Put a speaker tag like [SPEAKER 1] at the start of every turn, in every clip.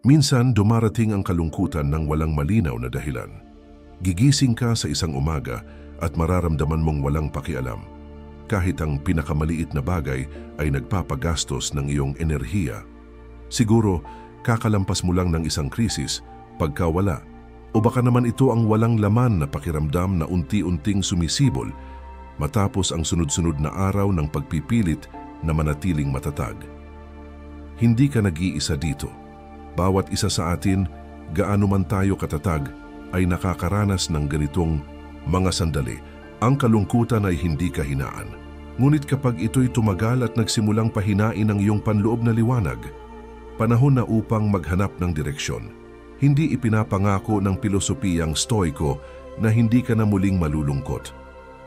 [SPEAKER 1] Minsan dumarating ang kalungkutan ng walang malinaw na dahilan. Gigising ka sa isang umaga at mararamdaman mong walang pakialam. Kahit ang pinakamaliit na bagay ay nagpapagastos ng iyong enerhiya. Siguro, kakalampas mo lang ng isang krisis, pagkawala. O baka naman ito ang walang laman na pakiramdam na unti-unting sumisibol matapos ang sunod-sunod na araw ng pagpipilit na manatiling matatag. Hindi ka nag-iisa dito. Bawat isa sa atin, gaano man tayo katatag, ay nakakaranas ng ganitong mga sandali. Ang kalungkutan ay hindi kahinaan. Ngunit kapag ito'y tumagal at nagsimulang pahinain ang iyong panloob na liwanag, panahon na upang maghanap ng direksyon. Hindi ipinapangako ng pilosopiyang Stoiko na hindi ka na muling malulungkot.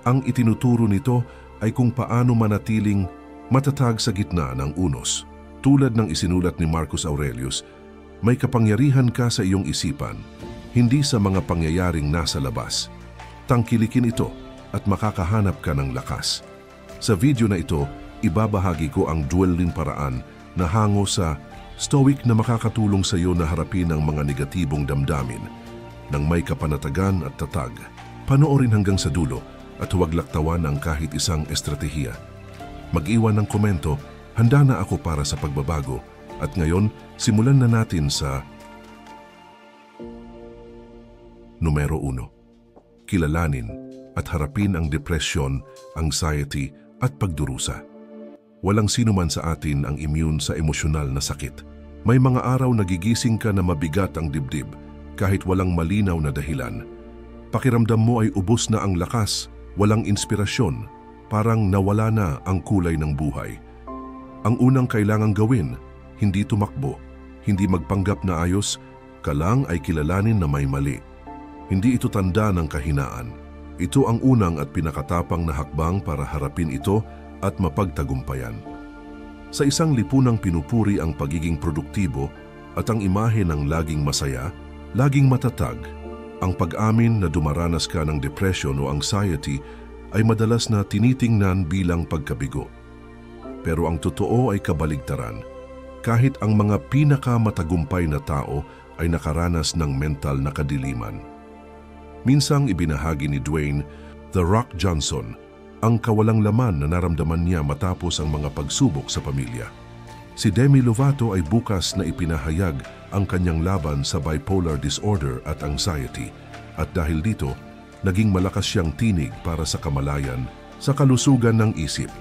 [SPEAKER 1] Ang itinuturo nito ay kung paano manatiling matatag sa gitna ng unos. Tulad ng isinulat ni Marcus Aurelius, may kapangyarihan ka sa iyong isipan, hindi sa mga pangyayaring nasa labas. Tangkilikin ito at makakahanap ka ng lakas. Sa video na ito, ibabahagi ko ang dueling paraan na hango sa Stoic na makakatulong sa iyo na harapin ang mga negatibong damdamin ng may kapanatagan at tatag. Panoorin hanggang sa dulo at huwag laktawan ang kahit isang estratehiya. Mag-iwan ng komento, handa na ako para sa pagbabago. At ngayon, simulan na natin sa Numero 1. Kilalanin at harapin ang depresyon, anxiety at pagdurusa. Walang sino man sa atin ang immune sa emosyonal na sakit. May mga araw nagigising ka na mabigat ang dibdib kahit walang malinaw na dahilan. Pakiramdam mo ay ubos na ang lakas, walang inspirasyon, parang nawala na ang kulay ng buhay. Ang unang kailangang gawin, hindi tumakbo, hindi magpanggap na ayos, ka lang ay kilalanin na may mali. Hindi ito tanda ng kahinaan. Ito ang unang at pinakatapang na hakbang para harapin ito at mapagtagumpayan. Sa isang lipunang pinupuri ang pagiging produktibo at ang imahe ng laging masaya, laging matatag, ang pag-amin na dumaranas ka ng depression o anxiety ay madalas na tinitingnan bilang pagkabigo. Pero ang totoo ay kabaligtaran. Kahit ang mga pinakamatagumpay na tao ay nakaranas ng mental na kadiliman. Minsang ibinahagi ni Dwayne "The Rock" Johnson ang kawalang laman na naramdaman niya matapos ang mga pagsubok sa pamilya. Si Demi Lovato ay bukas na ipinahayag ang kanyang laban sa bipolar disorder at anxiety at dahil dito, naging malakas siyang tinig para sa kamalayan sa kalusugan ng isip.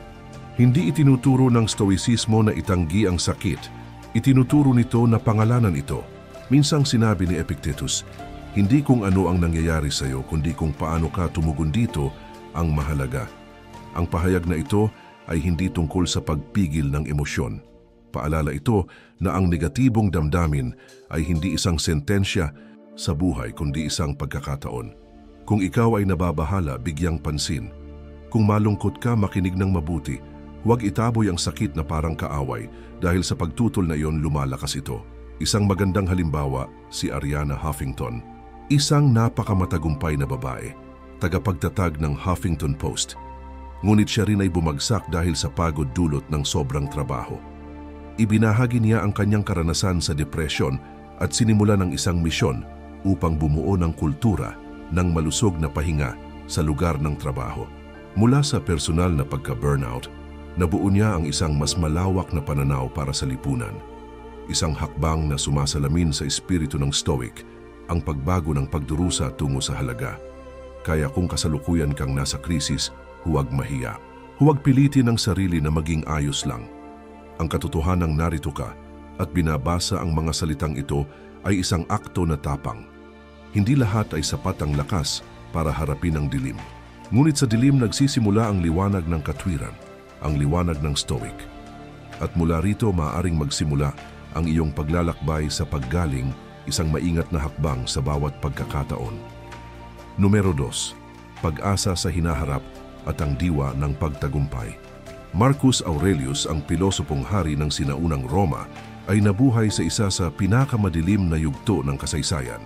[SPEAKER 1] Hindi itinuturo ng Stoicismo na itanggi ang sakit. Itinuturo nito na pangalanan ito. Minsang sinabi ni Epictetus, hindi kung ano ang nangyayari sa iyo kundi kung paano ka tumugon dito ang mahalaga. Ang pahayag na ito ay hindi tungkol sa pagpigil ng emosyon. Paalala ito na ang negatibong damdamin ay hindi isang sentensya sa buhay kundi isang pagkakataon. Kung ikaw ay nababahala, bigyang pansin. Kung malungkot ka, makinig ng mabuti. Huwag itaboy ang sakit na parang kaaway dahil sa pagtutol na iyon lumalakas ito. Isang magandang halimbawa, si Arianna Huffington. Isang napakamatagumpay na babae, tagapagtatag ng Huffington Post. Ngunit siya rin ay bumagsak dahil sa pagod dulot ng sobrang trabaho. Ibinahagi niya ang kanyang karanasan sa depresyon at sinimulan ng isang misyon upang bumuo ng kultura ng malusog na pahinga sa lugar ng trabaho. Mula sa personal na pagka-burnout, nabuo niya ang isang mas malawak na pananaw para sa lipunan. Isang hakbang na sumasalamin sa espiritu ng Stoic, ang pagbago ng pagdurusa tungo sa halaga. Kaya kung kasalukuyan kang nasa krisis, huwag mahiya. Huwag pilitin ang sarili na maging ayos lang. Ang katotohanang narito ka at binabasa ang mga salitang ito ay isang akto na tapang. Hindi lahat ay sapat ang lakas para harapin ang dilim. Ngunit sa dilim nagsisimula ang liwanag ng katwiran, ang liwanag ng Stoic. At mula rito maaaring magsimula ang iyong paglalakbay sa paggaling, isang maingat na hakbang sa bawat pagkakataon. Numero 2. Pag-asa sa hinaharap at ang diwa ng pagtagumpay. Marcus Aurelius, ang pilosopong hari ng sinaunang Roma, ay nabuhay sa isa sa pinakamadilim na yugto ng kasaysayan.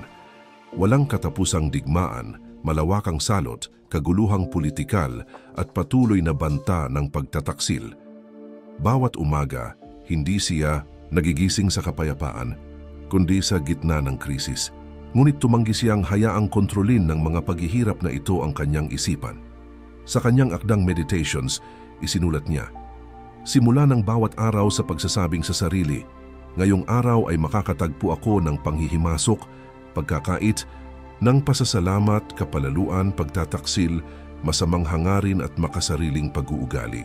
[SPEAKER 1] Walang katapusang digmaan, malawakang salot, kaguluhang politikal at patuloy na banta ng pagtataksil. Bawat umaga, hindi siya nagigising sa kapayapaan, kundi sa gitna ng krisis. Ngunit tumanggi siyang hayaang kontrolin ng mga paghihirap na ito ang kanyang isipan. Sa kanyang akdang Meditations, isinulat niya, "Simula ng bawat araw sa pagsasabing sa sarili, ngayong araw ay makakatagpo ako ng panghihimasok, pagkakait, ng pasasalamat, kapalaluan, pagtataksil, masamang hangarin at makasariling pag-uugali.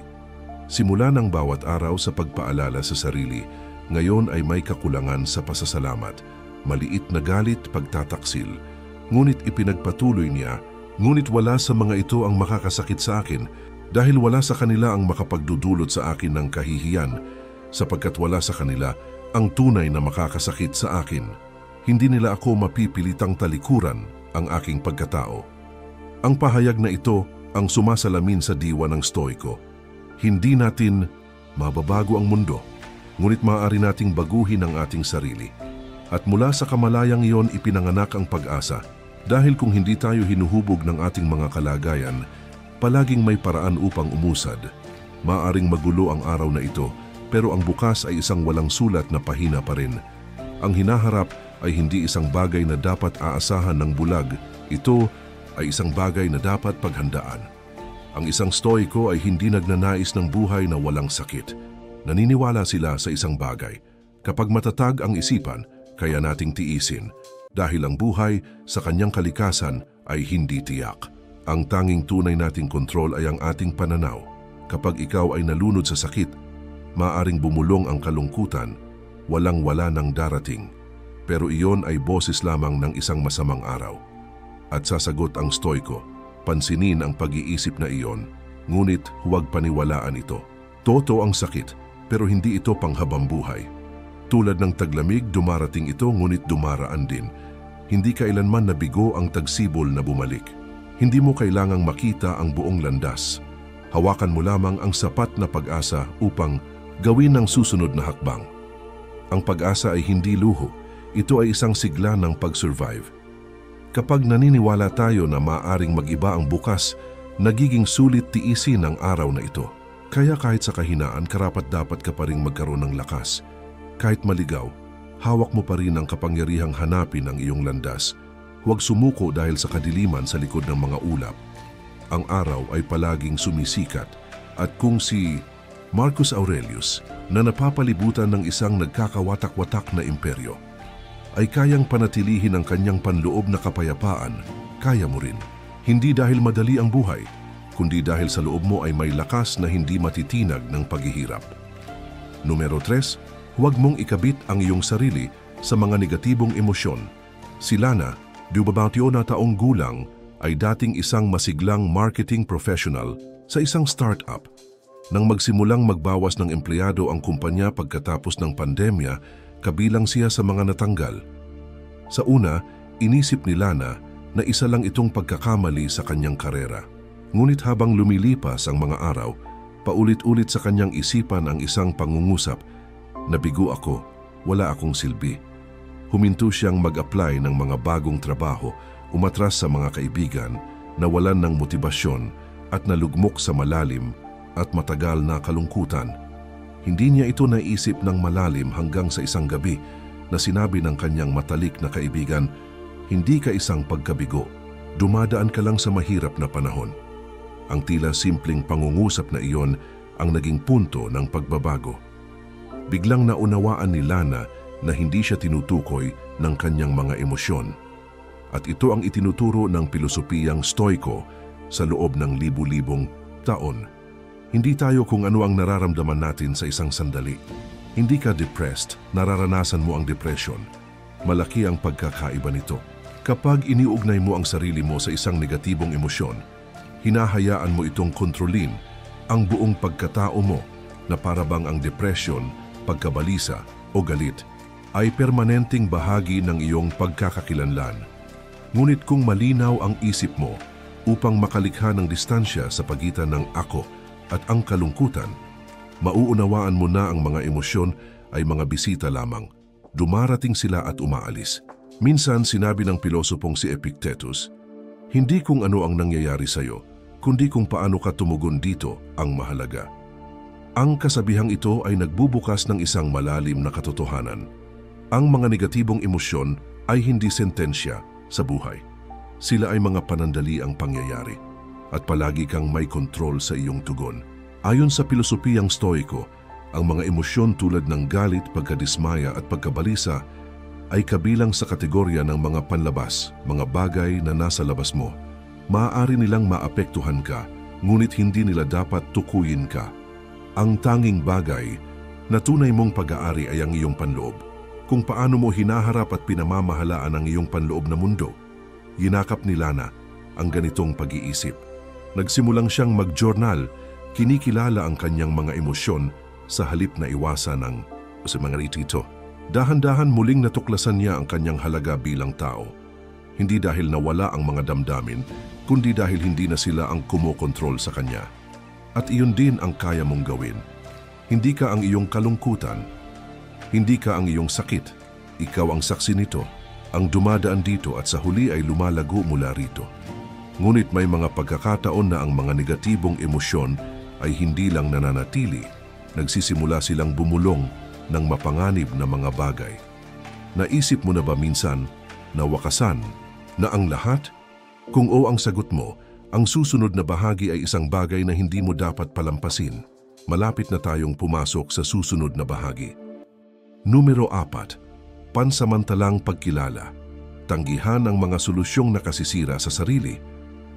[SPEAKER 1] Simula ng bawat araw sa pagpaalala sa sarili, ngayon ay may kakulangan sa pasasalamat, maliit na galit, pagtataksil. Ngunit ipinagpatuloy niya, ngunit wala sa mga ito ang makakasakit sa akin dahil wala sa kanila ang makapagdudulot sa akin ng kahihiyan, sapagkat wala sa kanila ang tunay na makakasakit sa akin. Hindi nila ako mapipilitang talikuran ang aking pagkatao." Ang pahayag na ito ang sumasalamin sa diwa ng Stoiko. Hindi natin mababago ang mundo, ngunit maaari nating baguhin ang ating sarili. At mula sa kamalayang iyon ipinanganak ang pag-asa. Dahil kung hindi tayo hinuhubog ng ating mga kalagayan, palaging may paraan upang umusad. Maaring magulo ang araw na ito, pero ang bukas ay isang walang sulat na pahina pa rin. Ang hinaharap ay hindi isang bagay na dapat aasahan ng bulag. Ito ay isang bagay na dapat paghandaan. Ang isang Stoiko ay hindi nagnanais ng buhay na walang sakit. Naniniwala sila sa isang bagay. Kapag matatag ang isipan, kaya nating tiisin, dahil ang buhay sa kanyang kalikasan ay hindi tiyak. Ang tanging tunay nating kontrol ay ang ating pananaw. Kapag ikaw ay nalunod sa sakit, maaring bumulong ang kalungkutan, walang-wala ng darating. Pero iyon ay boses lamang ng isang masamang araw. At sasagot ang Stoiko, pansinin ang pag-iisip na iyon, ngunit huwag paniwalaan ito. Totoo ang sakit, pero hindi ito panghabang buhay. Tulad ng taglamig, dumarating ito ngunit dumaraan din. Hindi kailanman nabigo ang tagsibol na bumalik. Hindi mo kailangang makita ang buong landas. Hawakan mo lamang ang sapat na pag-asa upang gawin ang susunod na hakbang. Ang pag-asa ay hindi luho. Ito ay isang sigla ng pag-survive. Kapag naniniwala tayo na maaaring mag-iba ang bukas, nagiging sulit tiisin ang araw na ito. Kaya kahit sa kahinaan, karapat-dapat ka pa rin magkaroon ng lakas. Kahit maligaw, hawak mo pa rin ang kapangyarihang hanapin ang iyong landas. Huwag sumuko dahil sa kadiliman sa likod ng mga ulap. Ang araw ay palaging sumisikat at kung si Marcus Aurelius na napapalibutan ng isang nagkakawatak-watak na imperyo ay kayang panatilihin ang kanyang panloob na kapayapaan, kaya mo rin. Hindi dahil madali ang buhay, kundi dahil sa loob mo ay may lakas na hindi matitinag ng paghihirap. Numero 3, huwag mong ikabit ang iyong sarili sa mga negatibong emosyon. Si Lana, 21 na taong gulang, ay dating isang masiglang marketing professional sa isang startup. Nang magsimulang magbawas ng empleyado ang kumpanya pagkatapos ng pandemya, kabilang siya sa mga natanggal. Sa una, inisip ni Lana na isa lang itong pagkakamali sa kanyang karera. Ngunit habang lumilipas ang mga araw, paulit-ulit sa kanyang isipan ang isang pangungusap, "Nabigo ako, wala akong silbi." Huminto siyang mag-apply ng mga bagong trabaho, umatras sa mga kaibigan, nawalan ng motibasyon at nalugmok sa malalim at matagal na kalungkutan. Hindi niya ito naisip ng malalim hanggang sa isang gabi na sinabi ng kanyang matalik na kaibigan, "Hindi ka isang pagkabigo, dumadaan ka lang sa mahirap na panahon." Ang tila simpleng pangungusap na iyon ang naging punto ng pagbabago. Biglang naunawaan ni Lana na hindi siya tinutukoy ng kanyang mga emosyon. At ito ang itinuturo ng pilosopiyang Stoiko sa loob ng libu-libong taon. Hindi tayo kung ano ang nararamdaman natin sa isang sandali. Hindi ka depressed, nararanasan mo ang depression. Malaki ang pagkakaiba nito. Kapag iniugnay mo ang sarili mo sa isang negatibong emosyon, hinahayaan mo itong kontrolin ang buong pagkatao mo na parabang ang depression, pagkabalisa o galit ay permanenteng bahagi ng iyong pagkakakilanlan. Ngunit kung malinaw ang isip mo upang makalikha ng distansya sa pagitan ng ako at ang kalungkutan, mauunawaan mo na ang mga emosyon ay mga bisita lamang. Dumarating sila at umaalis. Minsan sinabi ng pilosopong si Epictetus, "Hindi kung ano ang nangyayari sa iyo, kundi kung paano ka tumugon dito ang mahalaga." Ang kasabihang ito ay nagbubukas ng isang malalim na katotohanan. Ang mga negatibong emosyon ay hindi sentensya sa buhay. Sila ay mga panandaliang pangyayari at palagi kang may kontrol sa iyong tugon. Ayon sa pilosopiyang Stoiko, ang mga emosyon tulad ng galit, pagkadismaya at pagkabalisa ay kabilang sa kategorya ng mga panlabas, mga bagay na nasa labas mo. Maaari nilang maapektuhan ka, ngunit hindi nila dapat tukuyin ka. Ang tanging bagay na tunay mong pag-aari ay ang iyong panloob. Kung paano mo hinaharap at pinamamahalaan ang iyong panloob na mundo. Yinakap ni Lana ang ganitong pag-iisip. Nagsimulang siyang mag-journal, kinikilala ang kanyang mga emosyon sa halip na iwasan ng mga ritito. Dahan-dahan muling natuklasan niya ang kanyang halaga bilang tao. Hindi dahil nawala ang mga damdamin, kundi dahil hindi na sila ang kumokontrol sa kanya. At iyon din ang kaya mong gawin. Hindi ka ang iyong kalungkutan. Hindi ka ang iyong sakit. Ikaw ang saksi nito, ang dumadaan dito at sa huli ay lumalago mula rito. Ngunit may mga pagkakataon na ang mga negatibong emosyon ay hindi lang nananatili, nagsisimula silang bumulong ng mapanganib na mga bagay. Naisip mo na ba minsan na wakasan na ang lahat? Kung oo ang sagot mo, ang susunod na bahagi ay isang bagay na hindi mo dapat palampasin. Malapit na tayong pumasok sa susunod na bahagi. Numero 4. Pansamantalang pagkilala. Tanggihan ang mga solusyong nakasisira sa sarili.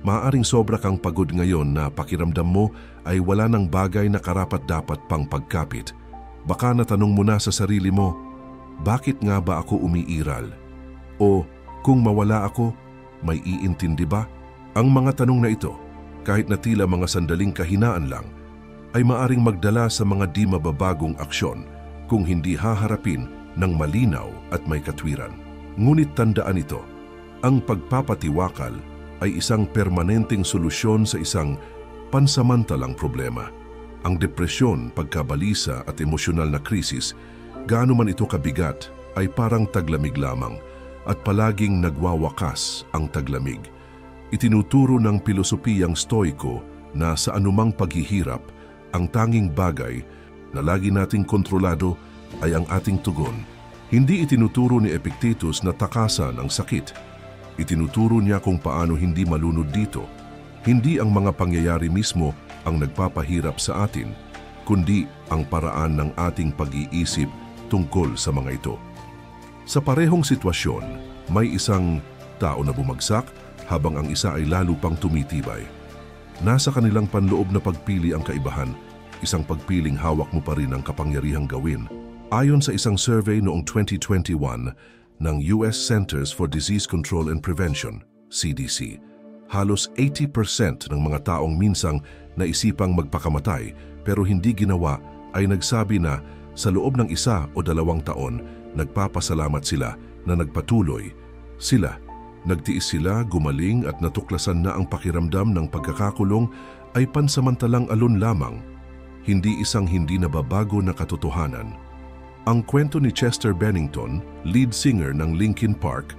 [SPEAKER 1] Maaaring sobra kang pagod ngayon na pakiramdam mo ay wala ng bagay na karapat-dapat pang pagkapit. Baka natanong mo na sa sarili mo, bakit nga ba ako umiiral? O kung mawala ako, may iintindi ba? Ang mga tanong na ito, kahit na tila mga sandaling kahinaan lang, ay maaring magdala sa mga di mababagong aksyon kung hindi haharapin ng malinaw at may katwiran. Ngunit tandaan ito, ang pagpapatiwakal ay isang permanenteng solusyon sa isang pansamantalang problema. Ang depresyon, pagkabalisa at emosyonal na krisis, gaano man ito kabigat, ay parang taglamig lamang at palaging nagwawakas ang taglamig. Itinuturo ng pilosopiyang Stoiko na sa anumang paghihirap, ang tanging bagay na lagi nating kontrolado ay ang ating tugon. Hindi itinuturo ni Epictetus na takasan ang sakit. Itinuturo niya kung paano hindi malunod dito. Hindi ang mga pangyayari mismo ang nagpapahirap sa atin, kundi ang paraan ng ating pag-iisip tungkol sa mga ito. Sa parehong sitwasyon, may isang tao na bumagsak habang ang isa ay lalo pang tumitibay. Nasa kanilang panloob na pagpili ang kaibahan, isang pagpiling hawak mo pa rin ang kapangyarihang gawin. Ayon sa isang survey noong 2021 ng US Centers for Disease Control and Prevention, CDC, halos 80% ng mga taong minsang naisipang magpakamatay pero hindi ginawa ay nagsabi na sa loob ng 1 o 2 taon, nagpapasalamat sila na nagpatuloy. Nagtiis sila, gumaling at natuklasan na ang pakiramdam ng pagkakakulong ay pansamantalang alon lamang, hindi isang hindi nababago na katotohanan. Ang kwento ni Chester Bennington, lead singer ng Linkin Park,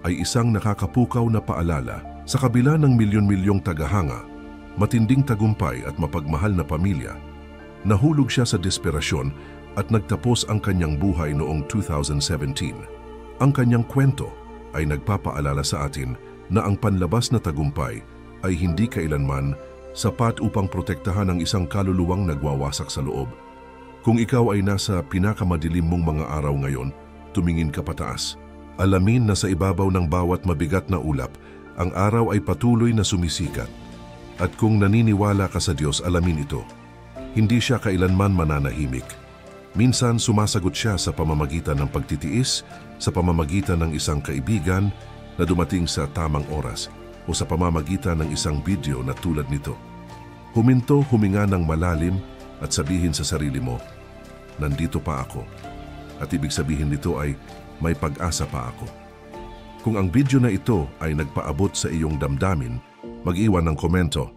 [SPEAKER 1] ay isang nakakapukaw na paalala. Sa kabila ng milyon-milyong tagahanga, matinding tagumpay at mapagmahal na pamilya, nahulog siya sa desperasyon at nagtapos ang kanyang buhay noong 2017. Ang kanyang kwento ay nagpapaalala sa atin na ang panlabas na tagumpay ay hindi kailanman sapat upang protektahan ang isang kaluluwang nagwawasak sa loob. Kung ikaw ay nasa pinakamadilim mong mga araw ngayon, tumingin ka pataas. Alamin na sa ibabaw ng bawat mabigat na ulap, ang araw ay patuloy na sumisikat. At kung naniniwala ka sa Diyos, alamin ito. Hindi siya kailanman mananahimik. Minsan sumasagot siya sa pamamagitan ng pagtitiis, sa pamamagitan ng isang kaibigan na dumating sa tamang oras, o sa pamamagitan ng isang video na tulad nito. Huminto, huminga ng malalim at sabihin sa sarili mo, nandito pa ako. At ibig sabihin nito ay may pag-asa pa ako. Kung ang video na ito ay nagpaabot sa iyong damdamin, mag-iwan ng komento.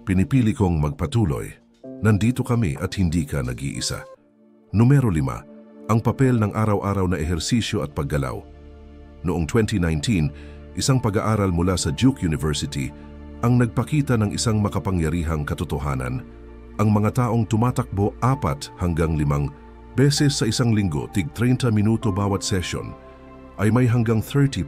[SPEAKER 1] Pinipili kong magpatuloy. Nandito kami at hindi ka nag-iisa. Numero 5, ang papel ng araw-araw na ehersisyo at paggalaw. Noong 2019, isang pag-aaral mula sa Duke University ang nagpakita ng isang makapangyarihang katotohanan. Ang mga taong tumatakbo 4 hanggang 5 Beses sa isang linggo, tig 30 minuto bawat session, ay may hanggang 30%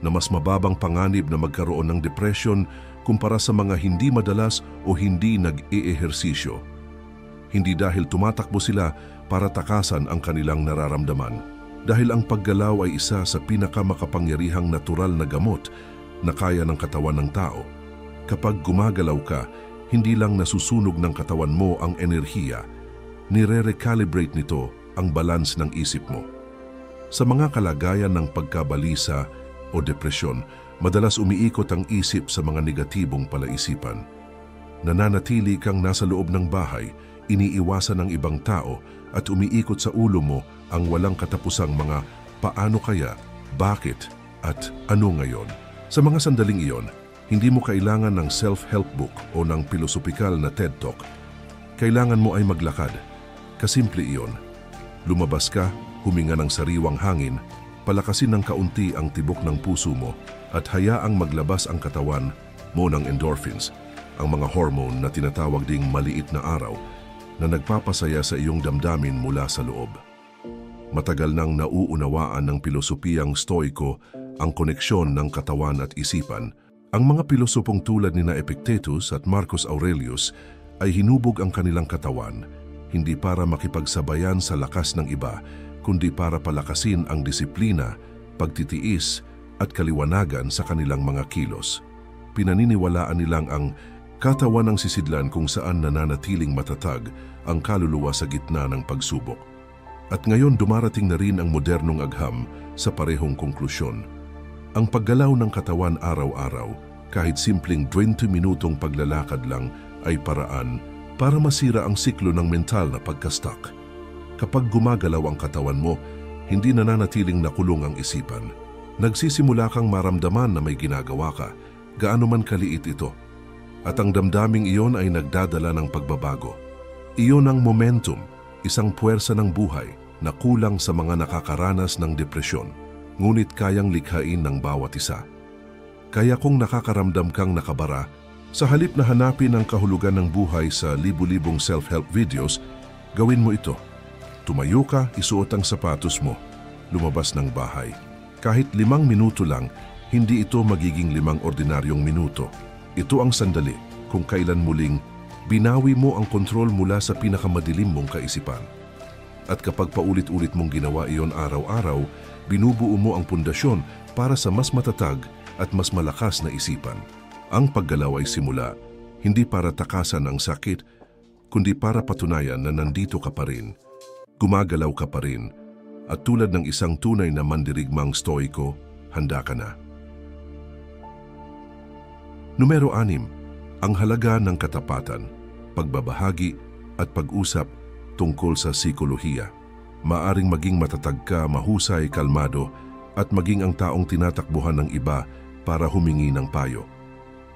[SPEAKER 1] na mas mababang panganib na magkaroon ng depression kumpara sa mga hindi madalas o hindi nag-eehersisyo. Hindi dahil tumatakbo sila para takasan ang kanilang nararamdaman, dahil ang paggalaw ay isa sa pinakamakapangyarihang natural na gamot na kaya ng katawan ng tao. Kapag gumagalaw ka, hindi lang nasusunog ng katawan mo ang enerhiya, nire-recalibrate nito ang balance ng isip mo. Sa mga kalagayan ng pagkabalisa o depresyon, madalas umiikot ang isip sa mga negatibong palaisipan. Nananatili kang nasa loob ng bahay, iniiwasan ng ibang tao at umiikot sa ulo mo ang walang katapusang mga paano kaya, bakit at ano ngayon. Sa mga sandaling iyon, hindi mo kailangan ng self-help book o ng pilosopikal na TED Talk. Kailangan mo ay maglakad. Kasimple iyon. Lumabas ka, huminga ng sariwang hangin, palakasin ng kaunti ang tibok ng puso mo at hayaang maglabas ang katawan mo ng endorphins, ang mga hormone na tinatawag ding maliit na araw na nagpapasaya sa iyong damdamin mula sa loob. Matagal nang nauunawaan ng pilosopiyang Stoiko ang koneksyon ng katawan at isipan. Ang mga pilosopong tulad ni Epictetus at Marcus Aurelius ay hinubog ang kanilang katawan, hindi para makipagsabayan sa lakas ng iba, kundi para palakasin ang disiplina, pagtitiis at kaliwanagan sa kanilang mga kilos. Pinaniniwalaan nilang ang katawan ng sisidlan kung saan nananatiling matatag ang kaluluwa sa gitna ng pagsubok. At ngayon dumarating na rin ang modernong agham sa parehong konklusyon. Ang paggalaw ng katawan araw-araw, kahit simpleng 20 minutong paglalakad lang, ay paraan para masira ang siklo ng mental na pagkastak. Kapag gumagalaw ang katawan mo, hindi nananatiling nakulong ang isipan. Nagsisimula kang maramdaman na may ginagawa ka, gaano man kaliit ito. At ang damdaming iyon ay nagdadala ng pagbabago. Iyon ang momentum, isang puwersa ng buhay na kulang sa mga nakakaranas ng depresyon, ngunit kayang likhain ng bawat isa. Kaya kung nakakaramdam kang nakabara, sa halip na hanapin ang kahulugan ng buhay sa libu-libong self-help videos, gawin mo ito. Tumayo ka, isuot ang sapatos mo, lumabas ng bahay. Kahit 5 minuto lang, hindi ito magiging 5 ordinaryong minuto. Ito ang sandali kung kailan muling binawi mo ang kontrol mula sa pinakamadilim mong kaisipan. At kapag paulit-ulit mong ginawa iyon araw-araw, binubuo mo ang pundasyon para sa mas matatag at mas malakas na isipan. Ang paggalaw ay simula, hindi para takasan ang sakit, kundi para patunayan na nandito ka pa rin. Gumagalaw ka pa rin, at tulad ng isang tunay na mandirigmang Stoiko, handa ka na. Numero 6, ang halaga ng katapatan, pagbabahagi at pag-usap tungkol sa psikolohiya. Maaring maging matatag ka, mahusay, kalmado at maging ang taong tinatakbuhan ng iba para humingi ng payo.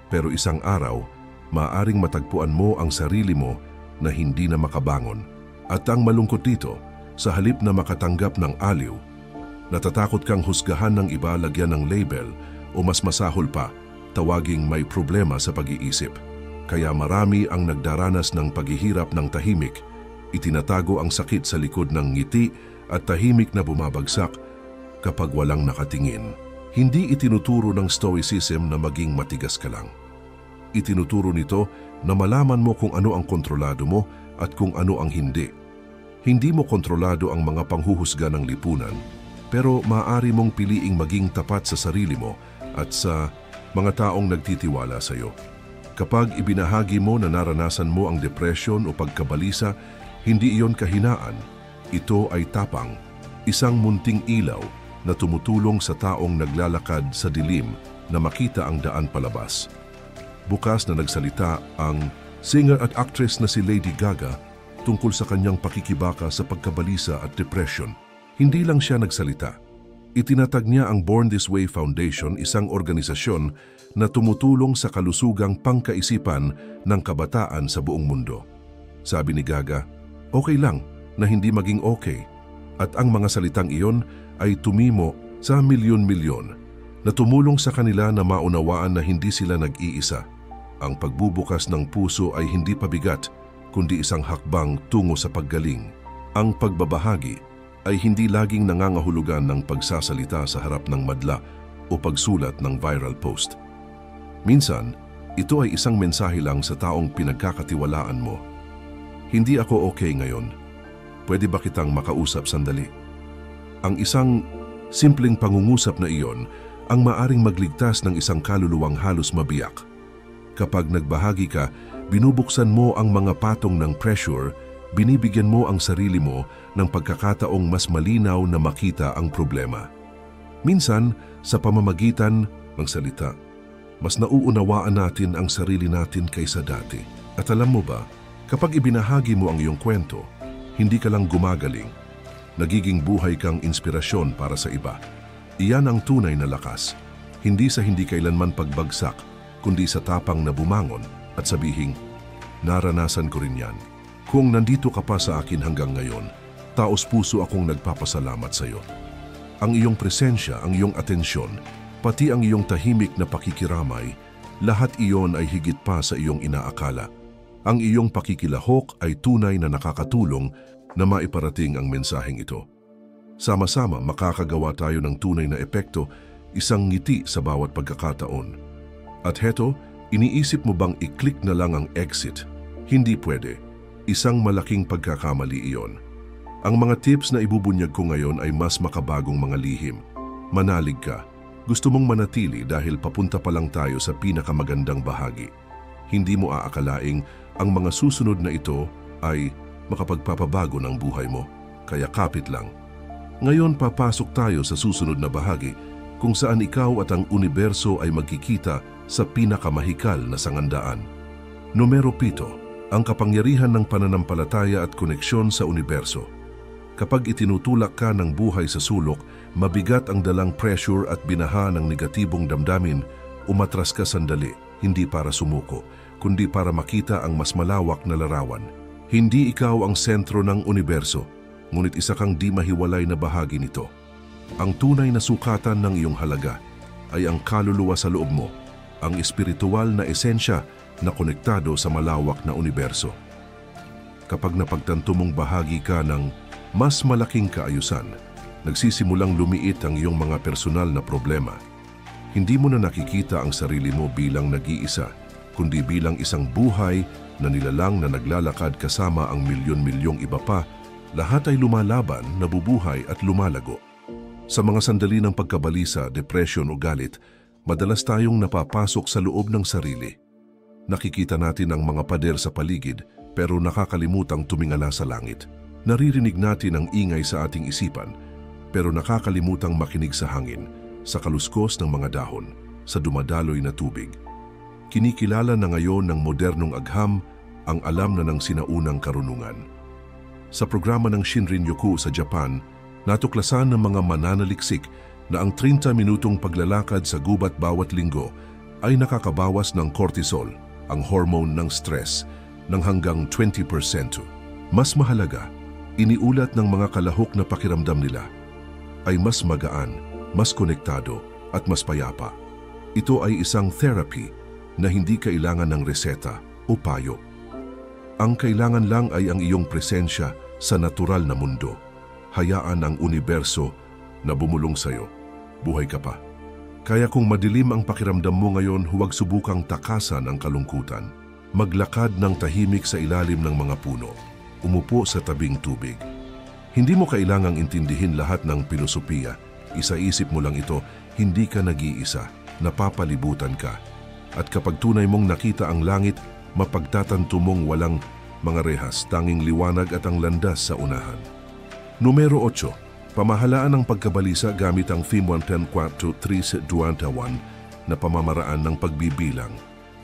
[SPEAKER 1] Pero isang araw, maaring matagpuan mo ang sarili mo na hindi na makabangon. At ang malungkot dito, sa halip na makatanggap ng aliw, natatakot kang husgahan ng iba, lagyan ng label o mas masahol pa, tawaging may problema sa pag-iisip. Kaya marami ang nagdaranas ng paghihirap ng tahimik, itinatago ang sakit sa likod ng ngiti at tahimik na bumabagsak kapag walang nakatingin. Hindi itinuturo ng Stoicism na maging matigas ka lang. Itinuturo nito na malaman mo kung ano ang kontrolado mo at kung ano ang hindi. Hindi mo kontrolado ang mga panghuhusga ng lipunan, pero maaari mong piliing maging tapat sa sarili mo at sa mga taong nagtitiwala sa iyo. Kapag ibinahagi mo na naranasan mo ang depresyon o pagkabalisa, hindi iyon kahinaan. Ito ay tapang, isang munting ilaw na tumutulong sa taong naglalakad sa dilim na makita ang daan palabas. Bukas na nagsalita ang singer at actress na si Lady Gaga tungkol sa kanyang pakikibaka sa pagkabalisa at depression. Hindi lang siya nagsalita. Itinatag niya ang Born This Way Foundation, isang organisasyon na tumutulong sa kalusugang pangkaisipan ng kabataan sa buong mundo. Sabi ni Gaga, okay lang na hindi maging okay. At ang mga salitang iyon ay tumimo sa milyon-milyon na tumulong sa kanila na maunawaan na hindi sila nag-iisa. Ang pagbubukas ng puso ay hindi pabigat, kundi isang hakbang tungo sa paggaling. Ang pagbabahagi ay hindi laging nangangahulugan ng pagsasalita sa harap ng madla o pagsulat ng viral post. Minsan, ito ay isang mensahe lang sa taong pinagkakatiwalaan mo. Hindi ako okay ngayon. Pwede ba kitang makausap sandali? Ang isang simpleng pangungusap na iyon ang maaring magligtas ng isang kaluluwang halos mabiyak. Kapag nagbahagi ka, binubuksan mo ang mga patong ng pressure, binibigyan mo ang sarili mo ng pagkakataong mas malinaw na makita ang problema. Minsan, sa pamamagitan ng salita, mas nauunawaan natin ang sarili natin kaysa dati. At alam mo ba, kapag ibinahagi mo ang iyong kwento, hindi ka lang gumagaling, nagiging buhay kang inspirasyon para sa iba. Iyan ang tunay na lakas, hindi sa hindi kailanman pagbagsak, kundi sa tapang na bumangon at sabihing, naranasan ko rin yan. Kung nandito ka pa sa akin hanggang ngayon, taos puso akong nagpapasalamat sa iyo. Ang iyong presensya, ang iyong atensyon, pati ang iyong tahimik na pakikiramay, lahat iyon ay higit pa sa iyong inaakala. Ang iyong pakikilahok ay tunay na nakakatulong na maiparating ang mensaheng ito. Sama-sama makakagawa tayo ng tunay na epekto, isang ngiti sa bawat pagkakataon. At heto, iniisip mo bang i-click na lang ang exit? Hindi pwede. Isang malaking pagkakamali iyon. Ang mga tips na ibubunyag ko ngayon ay mas makabagong mga lihim. Manalig ka. Gusto mong manatili dahil papunta pa lang tayo sa pinakamagandang bahagi. Hindi mo aakalaing ang mga susunod na ito ay makapagpapabago ng buhay mo. Kaya kapit lang. Ngayon papasok tayo sa susunod na bahagi kung saan ikaw at ang universo ay magkikita sa pinakamahikal na sangandaan. Numero 7. Ang kapangyarihan ng pananampalataya at koneksyon sa universo. Kapag itinutulak ka ng buhay sa sulok, mabigat ang dalang pressure at binaha ng negatibong damdamin, umatras ka sandali, hindi para sumuko, kundi para makita ang mas malawak na larawan. Hindi ikaw ang sentro ng universo, ngunit isa kang di mahiwalay na bahagi nito. Ang tunay na sukatan ng iyong halaga ay ang kaluluwa sa loob mo, ang espiritual na esensya na konektado sa malawak na universo. Kapag napagtanto mong bahagi ka ng mas malaking kaayusan, nagsisimulang lumiit ang iyong mga personal na problema. Hindi mo na nakikita ang sarili mo bilang nag-iisa, kundi bilang isang buhay na nilalang na naglalakad kasama ang milyon-milyong iba pa. Lahat ay lumalaban, nabubuhay at lumalago. Sa mga sandali ng pagkabalisa, depresyon o galit, madalas tayong napapasok sa loob ng sarili. Nakikita natin ang mga pader sa paligid pero nakakalimutang tumingala sa langit. Naririnig natin ang ingay sa ating isipan pero nakakalimutang makinig sa hangin, sa kaluskos ng mga dahon, sa dumadaloy na tubig. Kinikilala na ngayon ng modernong agham ang alam na ng sinaunang karunungan. Sa programa ng Shinrin-yoku sa Japan, natuklasan ng mga mananaliksik na ang 30 minutong paglalakad sa gubat bawat linggo ay nakakabawas ng cortisol, ang hormone ng stress, ng hanggang 20%. Mas mahalaga, iniulat ng mga kalahok na pakiramdam nila ay mas magaan, mas konektado at mas payapa. Ito ay isang therapy na hindi kailangan ng reseta o payo. Ang kailangan lang ay ang iyong presensya sa natural na mundo. Hayaan ang universo na bumulong sa iyo. Buhay ka pa. Kaya kung madilim ang pakiramdam mo ngayon, huwag subukang takasan ang kalungkutan. Maglakad ng tahimik sa ilalim ng mga puno. Umupo sa tabing tubig. Hindi mo kailangang intindihin lahat ng pilosopiya. Isa-isip mo lang ito, hindi ka nag-iisa, napapalibutan ka. At kapag tunay mong nakita ang langit, mapagtatanto mong walang mga rehas, tanging liwanag at ang landas sa unahan. Numero 8. Pamahalaan ng pagkabalisa gamit ang FIM 110.321 na pamamaraan ng pagbibilang.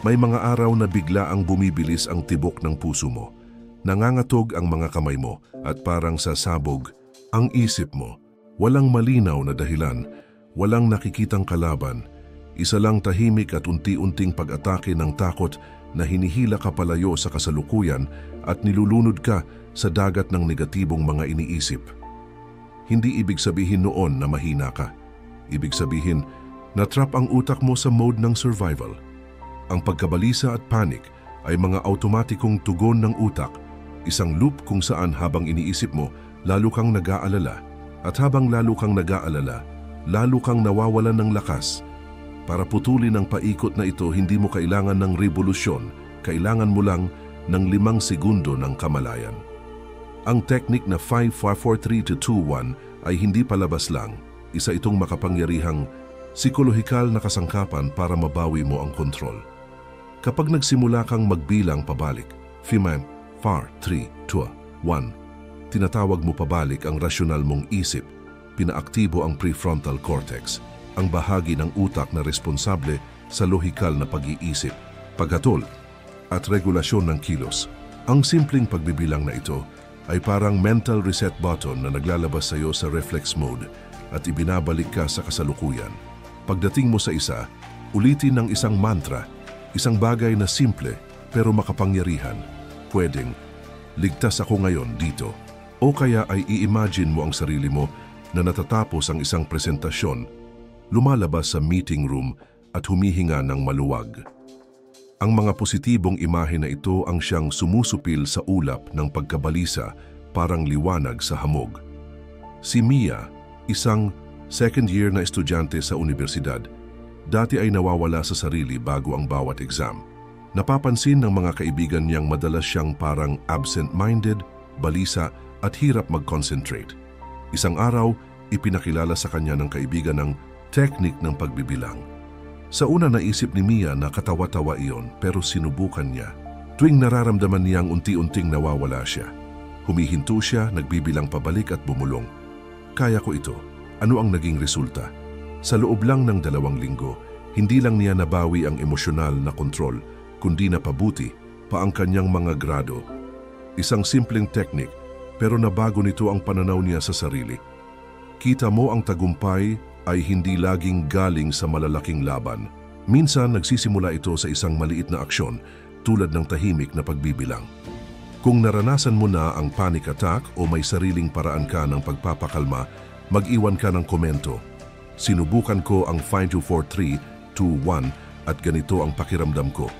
[SPEAKER 1] May mga araw na bigla ang bumibilis ang tibok ng puso mo. Nangangatog ang mga kamay mo at parang sasabog ang isip mo. Walang malinaw na dahilan, walang nakikitang kalaban. Isa lang tahimik at unti-unting pag-atake ng takot na hinihila ka palayo sa kasalukuyan at nilulunod ka sa dagat ng negatibong mga iniisip. Hindi ibig sabihin noon na mahina ka. Ibig sabihin, na-trap ang utak mo sa mode ng survival. Ang pagkabalisa at panic ay mga automatikong tugon ng utak Isang loop kung saan habang iniisip mo, lalo kang nag-aalala. At habang lalo kang nag-aalala, lalo kang nawawalan ng lakas. Para putulin ang paikot na ito, hindi mo kailangan ng revolusyon. Kailangan mo lang ng 5 segundo ng kamalayan. Ang technique na 5, 4, 4, 3, 2, 1 ay hindi palabas lang. Isa itong makapangyarihang psikolohikal na kasangkapan para mabawi mo ang kontrol. Kapag nagsimula kang magbilang pabalik, 5, 4, 3, 2, 1, tinatawag mo pabalik ang rasyonal mong isip, pinaaktibo ang prefrontal cortex, ang bahagi ng utak na responsable sa lohikal na pag-iisip, paghatol, at regulasyon ng kilos. Ang simpleng pagbibilang na ito ay parang mental reset button na naglalabas sa iyo sa reflex mode at ibinabalik ka sa kasalukuyan. Pagdating mo sa isa, ulitin ng isang mantra, isang bagay na simple pero makapangyarihan. Pwedeng, ligtas ako ngayon dito. O kaya ay i-imagine mo ang sarili mo na natatapos ang isang presentasyon, lumalabas sa meeting room at humihinga ng maluwag. Ang mga positibong imahe na ito ang siyang sumusupil sa ulap ng pagkabalisa, parang liwanag sa hamog. Si Mia, isang second year na estudyante sa universidad, dati ay nawawala sa sarili bago ang bawat exam. Napapansin ng mga kaibigan niyang madalas siyang parang absent-minded, balisa at hirap mag-concentrate. Isang araw, ipinakilala sa kanya ng kaibigan ng technique ng pagbibilang. Sa una naisip ni Mia na katawa-tawa iyon pero sinubukan niya. Tuwing nararamdaman niyang unti-unting nawawala siya. Humihinto siya, nagbibilang pabalik at bumulong. Kaya ko ito. Ano ang naging resulta? Sa loob lang ng 2 linggo, hindi lang niya nabawi ang emosyonal na kontrol, kundi napabuti pa ang kanyang mga grado. Isang simpleng technique, pero nabago nito ang pananaw niya sa sarili. Kita mo ang tagumpay ay hindi laging galing sa malalaking laban. Minsan nagsisimula ito sa isang maliit na aksyon tulad ng tahimik na pagbibilang. Kung naranasan mo na ang panic attack o may sariling paraan ka ng pagpapakalma, mag-iwan ka ng komento. Sinubukan ko ang 5, 4, 3, 2, 1 at ganito ang pakiramdam ko.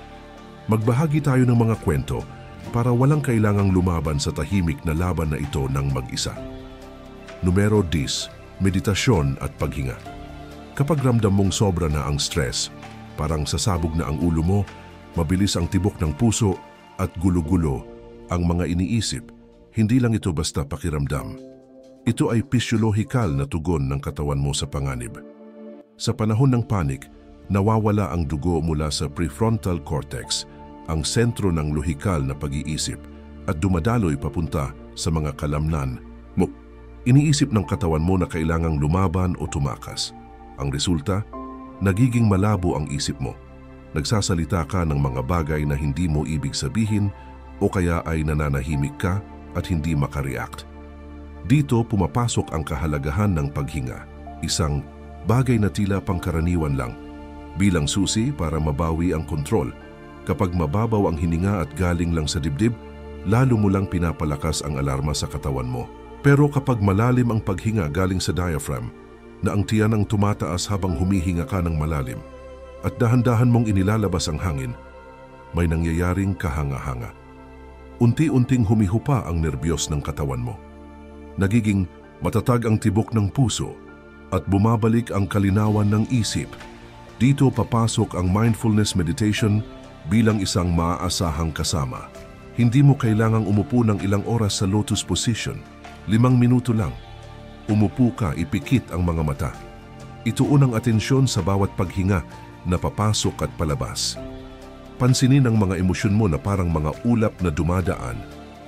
[SPEAKER 1] Magbahagi tayo ng mga kwento para walang kailangang lumaban sa tahimik na laban na ito ng mag-isa. Numero 10, meditasyon at paghinga. Kapag ramdam mong sobra na ang stress, parang sasabog na ang ulo mo, mabilis ang tibok ng puso at gulo-gulo ang mga iniisip, hindi lang ito basta pakiramdam. Ito ay pisyolohikal na tugon ng katawan mo sa panganib. Sa panahon ng panic, nawawala ang dugo mula sa prefrontal cortex, ang sentro ng lohikal na pag-iisip, at dumadaloy papunta sa mga kalamnan mo. Iniisip ng katawan mo na kailangang lumaban o tumakas. Ang resulta, nagiging malabo ang isip mo. Nagsasalita ka ng mga bagay na hindi mo ibig sabihin o kaya ay nananahimik ka at hindi makareact. Dito pumapasok ang kahalagahan ng paghinga, isang bagay na tila pangkaraniwan lang, bilang susi para mabawi ang kontrol. Kapag mababaw ang hininga at galing lang sa dibdib, lalo mo lang pinapalakas ang alarma sa katawan mo. Pero kapag malalim ang paghinga galing sa diaphragm, na ang tiyan ang tumataas habang humihinga ka ng malalim, at dahan-dahan mong inilalabas ang hangin, may nangyayaring kahanga-hanga. Unti-unting humihupa ang nerbiyos ng katawan mo. Nagiging matatag ang tibok ng puso at bumabalik ang kalinawan ng isip. Dito papasok ang mindfulness meditation bilang isang maaasahang kasama. Hindi mo kailangang umupo ng ilang oras sa lotus position. 5 minuto lang. Umupo ka, ipikit ang mga mata. Ituon ang atensyon sa bawat paghinga na papasok at palabas. Pansinin ang mga emosyon mo na parang mga ulap na dumadaan.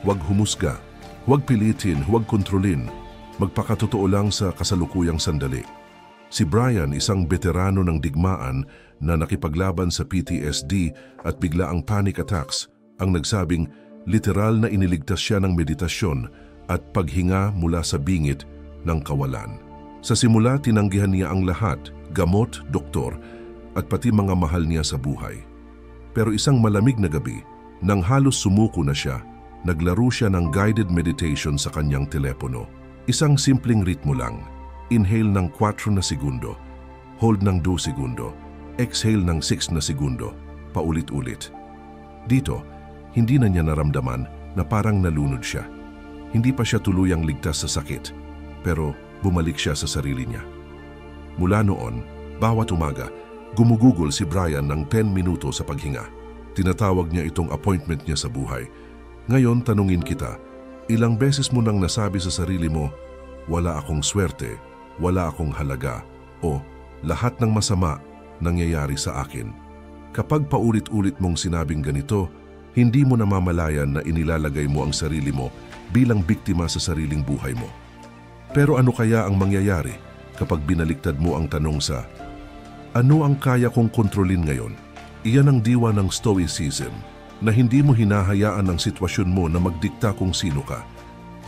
[SPEAKER 1] Huwag humusga, huwag pilitin, huwag kontrolin. Magpakatotoo lang sa kasalukuyang sandali. Si Brian, isang veterano ng digmaan na nakipaglaban sa PTSD at biglaang panic attacks, ang nagsabing literal na iniligtas siya ng meditasyon at paghinga mula sa bingit ng kawalan. Sa simula, tinanggihan niya ang lahat, gamot, doktor, at pati mga mahal niya sa buhay. Pero isang malamig na gabi, nang halos sumuko na siya, naglaro siya ng guided meditation sa kanyang telepono. Isang simpleng ritmo lang. Inhale ng 4 na segundo, hold ng 2 segundo, exhale ng 6 na segundo, paulit-ulit. Dito, hindi na niya naramdaman na parang nalunod siya. Hindi pa siya tuluyang ligtas sa sakit, pero bumalik siya sa sarili niya. Mula noon, bawat umaga, gumugugol si Brian ng 10 minuto sa paghinga. Tinatawag niya itong appointment niya sa buhay. Ngayon, tanungin kita, ilang beses mo nang nasabi sa sarili mo, wala akong swerte, wala akong halaga, o lahat ng masama nangyayari sa akin? Kapag paulit-ulit mong sinabing ganito, hindi mo namamalayan na inilalagay mo ang sarili mo bilang biktima sa sariling buhay mo. Pero ano kaya ang mangyayari kapag binaliktad mo ang tanong sa, ano ang kaya kong kontrolin ngayon? Iyan ang diwa ng Stoicism, na hindi mo hinahayaan ang sitwasyon mo na magdikta kung sino ka.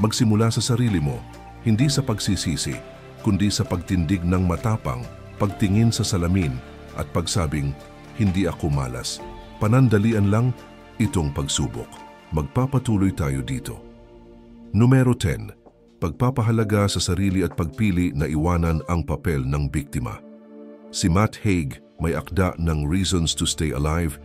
[SPEAKER 1] Magsimula sa sarili mo, hindi sa pagsisisi, kundi sa pagtindig ng matapang, pagtingin sa salamin, at pagsabing, hindi ako malas. Panandalian lang itong pagsubok. Magpapatuloy tayo dito. Numero 10. Pagpapahalaga sa sarili at pagpili na iwanan ang papel ng biktima. Si Matt Haig, may akda ng Reasons to Stay Alive,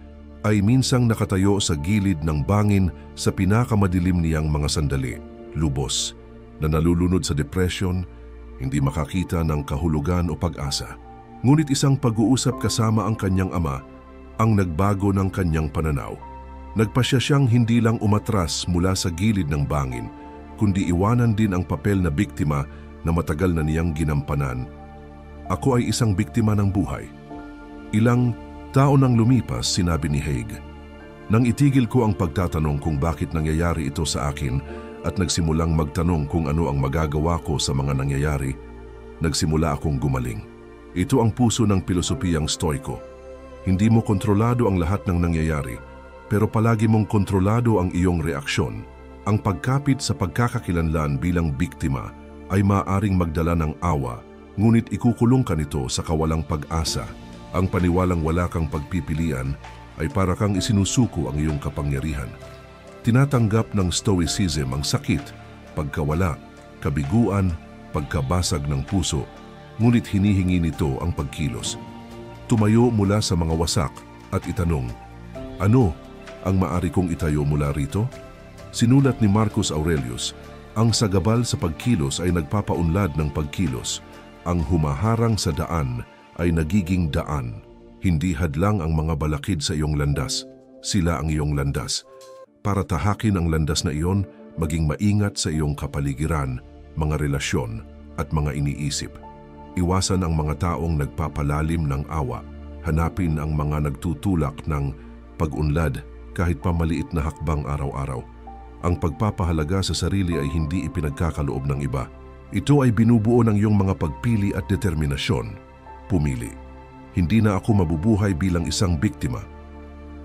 [SPEAKER 1] ay minsang nakatayo sa gilid ng bangin sa pinakamadilim niyang mga sandali, lubos, na nalulunod sa depression, hindi makakita ng kahulugan o pag-asa. Ngunit isang pag-uusap kasama ang kanyang ama ang nagbago ng kanyang pananaw. Nagpasya siyang hindi lang umatras mula sa gilid ng bangin, kundi iwanan din ang papel na biktima na matagal na niyang ginampanan. Ako ay isang biktima ng buhay. Ilang taon nang lumipas, sinabi ni Haig. Nang itigil ko ang pagtatanong kung bakit nangyayari ito sa akin at nagsimulang magtanong kung ano ang magagawa ko sa mga nangyayari, nagsimula akong gumaling. Ito ang puso ng pilosopiyang Stoiko. Hindi mo kontrolado ang lahat ng nangyayari, pero palagi mong kontrolado ang iyong reaksyon. Ang pagkapit sa pagkakakilanlan bilang biktima ay maaaring magdala ng awa, ngunit ikukulong ka nito sa kawalang pag-asa. Ang paniwalang wala kang pagpipilian ay para kang isinusuko ang iyong kapangyarihan. Tinatanggap ng Stoicism ang sakit, pagkawala, kabiguan, pagkabasag ng puso, ngunit hinihingi nito ang pagkilos. Tumayo mula sa mga wasak at itanong, ano ang maaari kong itayo mula rito? Sinulat ni Marcus Aurelius, ang sagabal sa pagkilos ay nagpapaunlad ng pagkilos. Ang humaharang sa daan ay nagiging daan. Hindi hadlang ang mga balakid sa iyong landas. Sila ang iyong landas. Para tahakin ang landas na iyon, maging maingat sa iyong kapaligiran, mga relasyon at mga iniisip. Iwasan ang mga taong nagpapalalim ng awa. Hanapin ang mga nagtutulak ng pag-unlad kahit pa maliit na hakbang araw-araw. Ang pagpapahalaga sa sarili ay hindi ipinagkakaloob ng iba. Ito ay binubuo ng iyong mga pagpili at determinasyon. Pumili. Hindi na ako mabubuhay bilang isang biktima.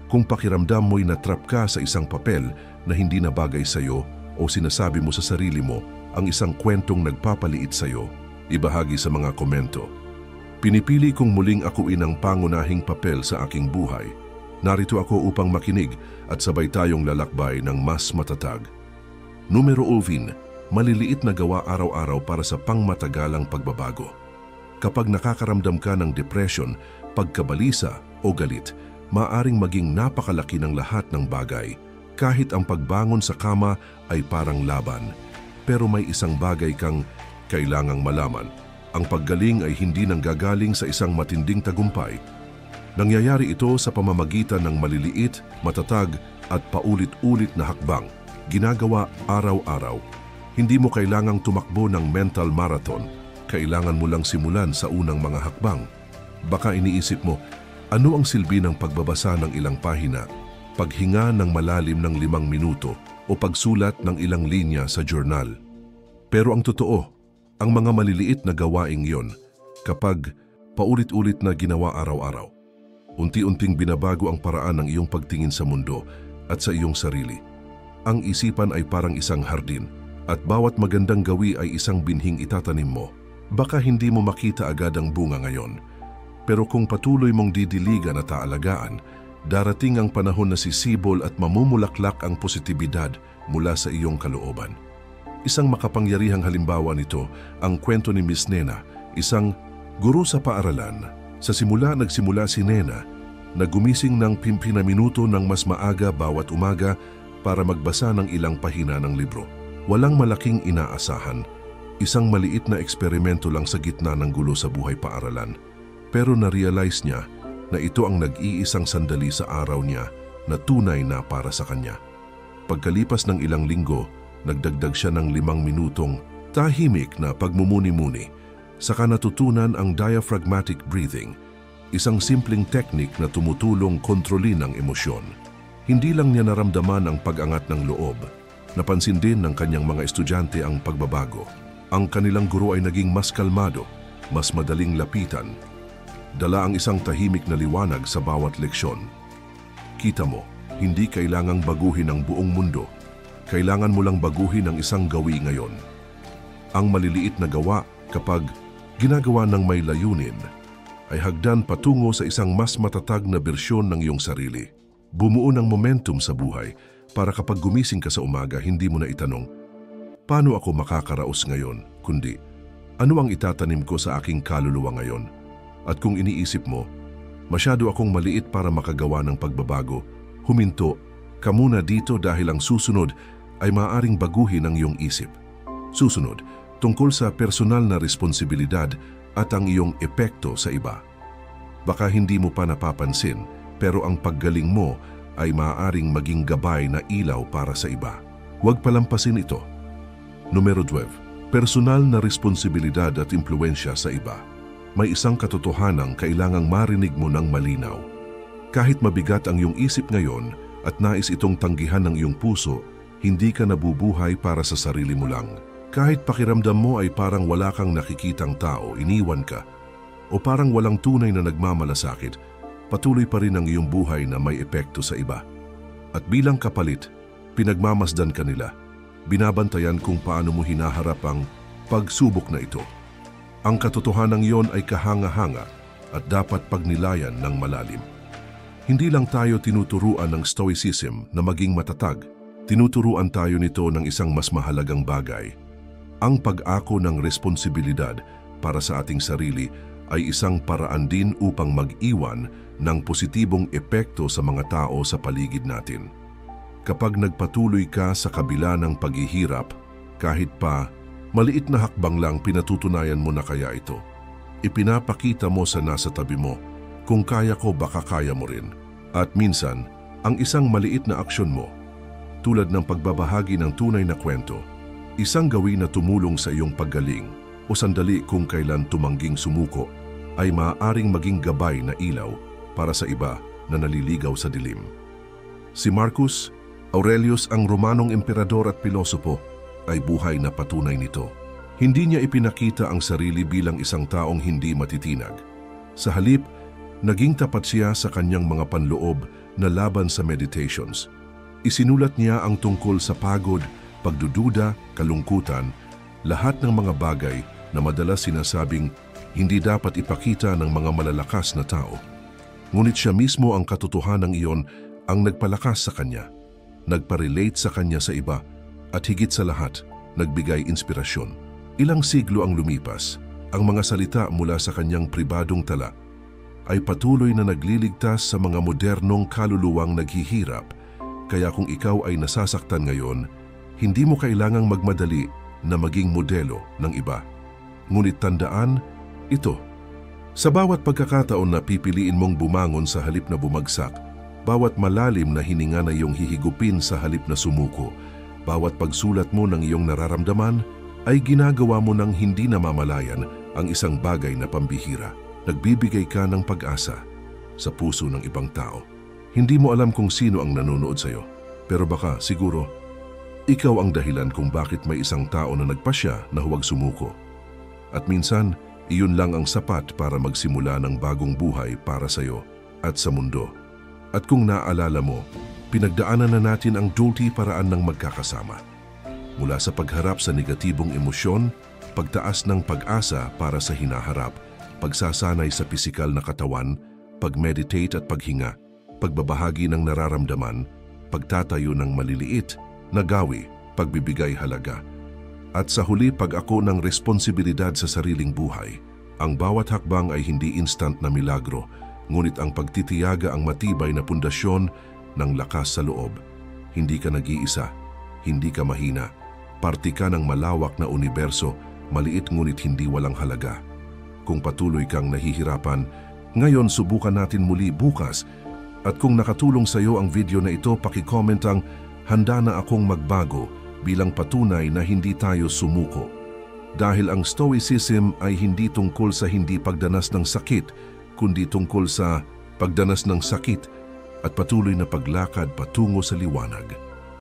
[SPEAKER 1] Kung pakiramdam mo'y natrap ka sa isang papel na hindi na bagay sa iyo o sinasabi mo sa sarili mo ang isang kwentong nagpapaliit sa iyo, ibahagi sa mga komento. Pinipili kong muling akuin ang pangunahing papel sa aking buhay. Narito ako upang makinig at sabay tayong lalakbay ng mas matatag. Numero 11, maliliit na gawa araw-araw para sa pangmatagalang pagbabago. Kapag nakakaramdam ka ng depression, pagkabalisa o galit, maaaring maging napakalaki ng lahat ng bagay. Kahit ang pagbangon sa kama ay parang laban. Pero may isang bagay kang kailangang malaman. Ang paggaling ay hindi nanggagaling sa isang matinding tagumpay. Nangyayari ito sa pamamagitan ng maliliit, matatag at paulit-ulit na hakbang, ginagawa araw-araw. Hindi mo kailangang tumakbo ng mental marathon, kailangan mo lang simulan sa unang mga hakbang. Baka iniisip mo, ano ang silbi ng pagbabasa ng ilang pahina, paghinga ng malalim ng 5 minuto o pagsulat ng ilang linya sa journal? Pero ang totoo, ang mga maliliit na gawaing yon, kapag paulit-ulit na ginawa araw-araw, unti-unting binabago ang paraan ng iyong pagtingin sa mundo at sa iyong sarili. Ang isipan ay parang isang hardin at bawat magandang gawi ay isang binhing itatanim mo. Baka hindi mo makita agad ang bunga ngayon, pero kung patuloy mong didiligan at aalagaan, darating ang panahon na sisibol at mamumulaklak ang positibidad mula sa iyong kalooban. Isang makapangyarihang halimbawa nito ang kwento ni Miss Nena, isang guro sa paaralan. Sa simula nagsimula si Nena na gumising ng 50 minuto ng mas maaga bawat umaga para magbasa ng ilang pahina ng libro. Walang malaking inaasahan, isang maliit na eksperimento lang sa gitna ng gulo sa buhay paaralan. Pero na-realize niya na ito ang nag-iisang sandali sa araw niya na tunay na para sa kanya. Pagkalipas ng ilang linggo, nagdagdag siya ng 5 minutong tahimik na pagmumuni-muni. Saka natutunan ang diaphragmatic breathing, isang simpleng teknik na tumutulong kontrolin ang emosyon. Hindi lang niya naramdaman ang pag-angat ng loob, napansin din ng kanyang mga estudyante ang pagbabago. Ang kanilang guro ay naging mas kalmado, mas madaling lapitan. Dala ang isang tahimik na liwanag sa bawat leksyon. Kita mo, hindi kailangang baguhin ang buong mundo. Kailangan mo lang baguhin ang isang gawi ngayon. Ang maliliit na gawa kapag ginagawa ng may layunin ay hagdan patungo sa isang mas matatag na bersyon ng iyong sarili. Bumuo ng momentum sa buhay para kapag gumising ka sa umaga, hindi mo na itanong, paano ako makakaraos ngayon? Kundi, ano ang itatanim ko sa aking kaluluwa ngayon? At kung iniisip mo, masyado akong maliit para makagawa ng pagbabago, huminto ka muna dito dahil ang susunod ay maaaring baguhin ang iyong isip. Susunod, tungkol sa personal na responsibilidad at ang iyong epekto sa iba. Baka hindi mo pa napapansin, pero ang paggaling mo ay maaaring maging gabay na ilaw para sa iba. Huwag palampasin ito. Numero 12. Personal na responsibilidad at impluensya sa iba. May isang katotohanang kailangang marinig mo ng malinaw. Kahit mabigat ang iyong isip ngayon at nais itong tanggihan ng iyong puso, hindi ka nabubuhay para sa sarili mo lang. Kahit pakiramdam mo ay parang wala kang nakikitang tao, iniwan ka, o parang walang tunay na nagmamalasakit, patuloy pa rin ang iyong buhay na may epekto sa iba. At bilang kapalit, pinagmamasdan ka nila. Binabantayan kung paano mo hinaharap ang pagsubok na ito. Ang katotohanan iyon ay kahanga-hanga at dapat pagnilayan ng malalim. Hindi lang tayo tinuturuan ng Stoicism na maging matatag, tinuturuan tayo nito ng isang mas mahalagang bagay. Ang pag-ako ng responsibilidad para sa ating sarili ay isang paraan din upang mag-iwan ng positibong epekto sa mga tao sa paligid natin. Kapag nagpatuloy ka sa kabila ng paghihirap, kahit pa maliit na hakbang lang, pinatutunayan mo na kaya ito. Ipinapakita mo sa nasa tabi mo, kung kaya ko baka kaya mo rin. At minsan, ang isang maliit na aksyon mo, tulad ng pagbabahagi ng tunay na kwento, isang gawin na tumulong sa iyong paggaling o sandali kung kailan tumangging sumuko, ay maaaring maging gabay na ilaw para sa iba na naliligaw sa dilim. Si Marcus Aurelius, ang Romanong emperador at pilosopo, ay buhay na patunay nito. Hindi niya ipinakita ang sarili bilang isang taong hindi matitinag. Sa halip, naging tapat siya sa kanyang mga panloob na laban sa meditations. Isinulat niya ang tungkol sa pagod, pagdududa, kalungkutan, lahat ng mga bagay na madalas sinasabing hindi dapat ipakita ng mga malalakas na tao. Ngunit siya mismo ang katotohanan iyon ang nagpalakas sa kanya, nagparelate sa kanya sa iba, at higit sa lahat, nagbigay inspirasyon. Ilang siglo ang lumipas, ang mga salita mula sa kanyang pribadong tala ay patuloy na nagliligtas sa mga modernong kaluluwang naghihirap. Kaya kung ikaw ay nasasaktan ngayon, hindi mo kailangang magmadali na maging modelo ng iba. Ngunit tandaan, ito, sa bawat pagkakataon na pipiliin mong bumangon sa halip na bumagsak, bawat malalim na hininga na iyong hihigupin sa halip na sumuko, bawat pagsulat mo ng iyong nararamdaman, ay ginagawa mo ng hindi namamalayan ang isang bagay na pambihira. Nagbibigay ka ng pag-asa sa puso ng ibang tao. Hindi mo alam kung sino ang nanonood sa iyo, pero baka siguro, ikaw ang dahilan kung bakit may isang tao na nagpasya na huwag sumuko. At minsan, iyon lang ang sapat para magsimula ng bagong buhay para sa iyo at sa mundo. At kung naaalala mo, pinagdaanan na natin ang dulty paraan ng magkakasama. Mula sa pagharap sa negatibong emosyon, pagtaas ng pag-asa para sa hinaharap, pagsasanay sa pisikal na katawan, pag-meditate at paghinga, pagbabahagi ng nararamdaman, pagtatayo ng maliliit na gawi, pagbibigay halaga. At sa huli, pag-ako ng responsibilidad sa sariling buhay. Ang bawat hakbang ay hindi instant na milagro, ngunit ang pagtitiyaga ang matibay na pundasyon ng lakas sa loob. Hindi ka nag-iisa, hindi ka mahina. Parte ka ng malawak na universo, maliit ngunit hindi walang halaga. Kung patuloy kang nahihirapan, ngayon subukan natin muli bukas. At kung nakatulong sa iyo ang video na ito, paki-comment ang handa na akong magbago bilang patunay na hindi tayo sumuko. Dahil ang Stoicism ay hindi tungkol sa hindi pagdanas ng sakit, kundi tungkol sa pagdanas ng sakit at patuloy na paglakad patungo sa liwanag.